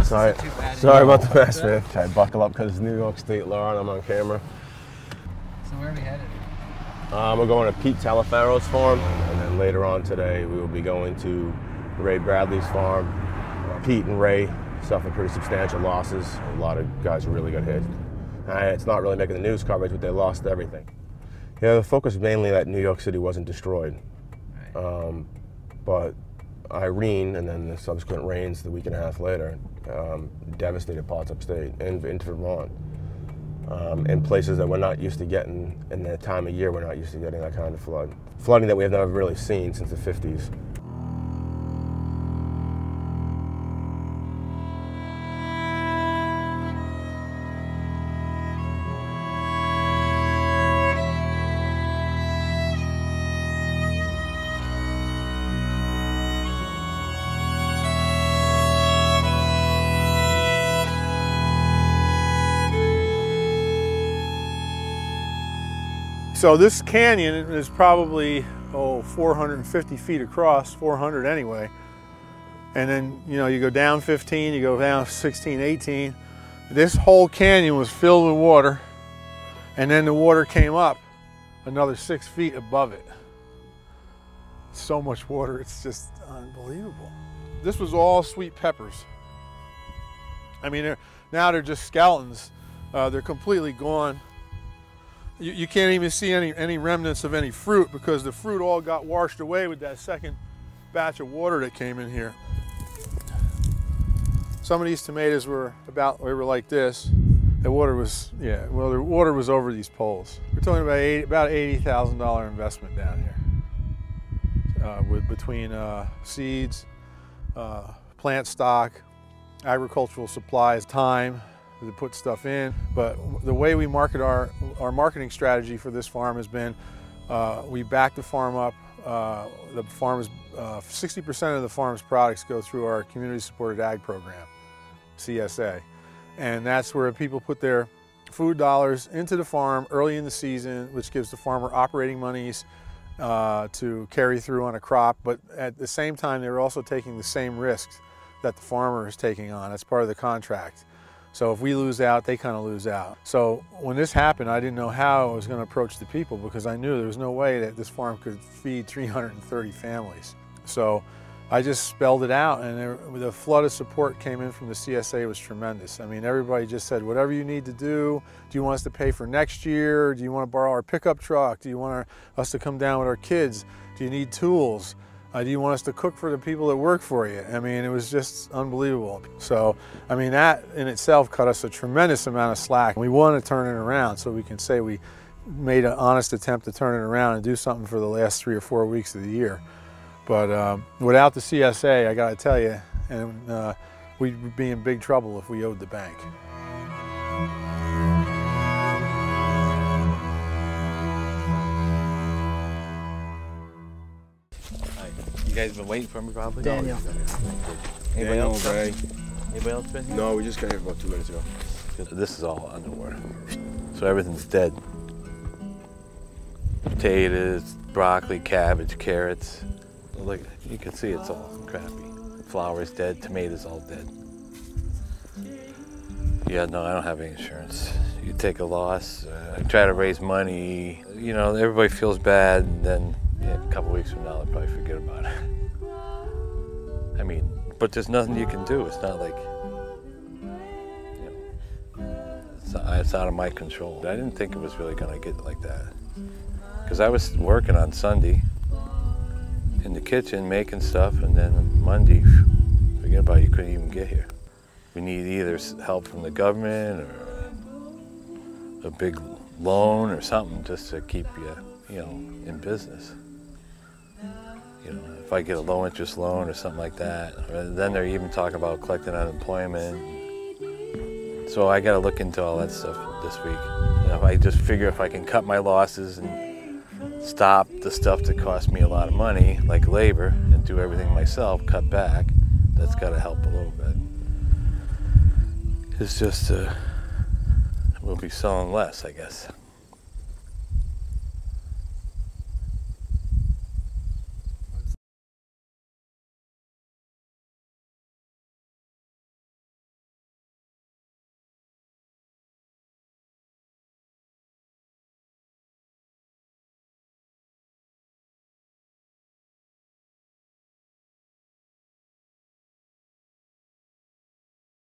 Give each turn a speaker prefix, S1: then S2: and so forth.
S1: Sorry about the mess, man. Okay, buckle up because New York State law and I'm on camera.
S2: So where are we headed?
S1: We're going to Pete Taliaferro's farm, and then later on today we will be going to Ray Bradley's farm. Pete and Ray suffered pretty substantial losses. A lot of guys really got hit. It's not really making the news coverage, but they lost everything. Yeah, the focus was mainly that New York City wasn't destroyed. Right. But Irene and then the subsequent rains the week and a half later devastated parts upstate and into Vermont. In places that we're not used to getting, in the time of year we're not used to getting that kind of flood. Flooding that we have never really seen since the 50s.
S3: So this canyon is probably 450 feet across, 400 anyway. And then, you know, you go down 15, you go down 16, 18. This whole canyon was filled with water, and then the water came up another 6 feet above it. So much water, it's just unbelievable. This was all sweet peppers. I mean, now they're just skeletons. They're completely gone. You can't even see any remnants of any fruit because the fruit all got washed away with that second batch of water that came in here. Some of these tomatoes were like this. The water was, well, the water was over these poles. We're talking about $80,000 investment down here, between seeds, plant stock, agricultural supplies, time to put stuff in. But the way we market our marketing strategy for this farm has been, we back the farm up. The farm is 60% of the farm's products go through our community supported ag program, CSA. And that's where people put their food dollars into the farm early in the season, which gives the farmer operating monies to carry through on a crop. But at the same time, they're also taking the same risks that the farmer is taking on. That's part of the contract. So if we lose out, they kind of lose out. So when this happened, I didn't know how I was going to approach the people because I knew there was no way that this farm could feed 330 families. So I just spelled it out, and the flood of support came in from the CSA. It was tremendous. I mean, everybody just said, whatever you need to do you want us to pay for next year? Do you want to borrow our pickup truck? Do you want us to come down with our kids? Do you need tools? Do you want us to cook for the people that work for you? I mean, it was just unbelievable. So, I mean, that in itself cut us a tremendous amount of slack. We want to turn it around so we can say we made an honest attempt to turn it around and do something for the last 3 or 4 weeks of the year. But without the CSA, I got to tell you, and we'd be in big trouble if we owed the bank.
S4: You guys been waiting for me probably?
S2: Daniel.
S4: Anybody else?
S1: Ray.
S4: Anybody else been here?
S1: No, we just got here about 2 minutes ago.
S4: This is all underwater. So everything's dead. Potatoes, broccoli, cabbage, carrots. Look, you can see it's all crappy. Flour's dead, tomatoes all dead. Yeah, no, I don't have any insurance. You take a loss, I try to raise money. You know, everybody feels bad, and then a couple weeks from now, they'll probably forget about it. I mean, but there's nothing you can do. It's not like, you know, it's out of my control. I didn't think it was really going to get like that. Because I was working on Sunday in the kitchen making stuff, and then Monday, forget about it, you couldn't even get here. We need either help from the government or a big loan or something just to keep you know, in business. You know, if I get a low interest loan or something like that, or then they're even talking about collecting unemployment. So I got to look into all that stuff this week. You know, if I just figure if I can cut my losses and stop the stuff that costs me a lot of money, like labor, and do everything myself, cut back, that's got to help a little bit. It's just, we'll be selling less, I guess.